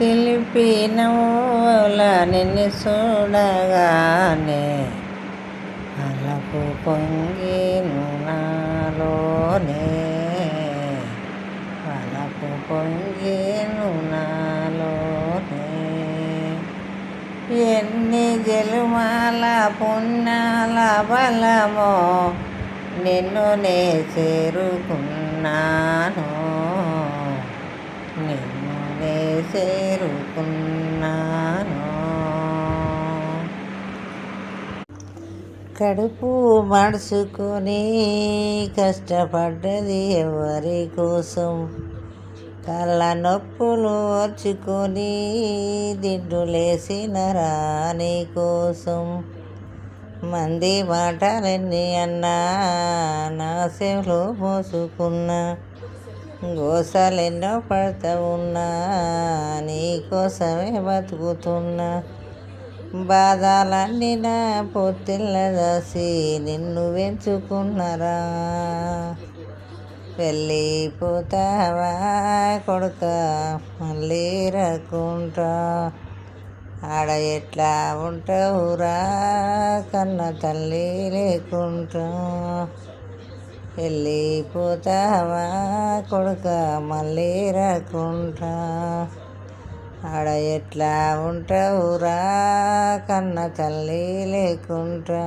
శిల్పి నవ్వుల నిన్ను చూడగానే అలకు పొంగేను నాలోనే, అలకు పొంగేను నాలోనే. ఎన్ని జన్మల పుణ్యాల బలమో నిన్ను నే చేరుకున్నాను, నిన్ను నే చేరుకున్నాను. కడుపు మడుచుకొని కష్టపడ్డది ఎవరి కోసం, కళ్ళ నొప్పులు ఓర్చుకొని దిండులేసిన రాని కోసం. మంది మాటలన్నీ అన్నా నా చెవులో మోసుకున్నా, గోసలెన్నో పడతా ఉన్నా నీ కోసమే బతుకుతున్నా. బాధలన్నీ నా పొత్తిళ్ళ దాసి నిన్ను పెంచుకున్నరా, వెళ్ళిపోతావా కొడుక మళ్ళీ రాకుంటా, ఆడ ఎట్లా ఉంటావురా కన్న తల్లి లేకుంటా. వెళ్ళిపోతావా కొడుక మళ్ళీ రాకుంటా, ఆడ ఎట్లా ఉంటావురా కన్న తల్లి లేకుంటా.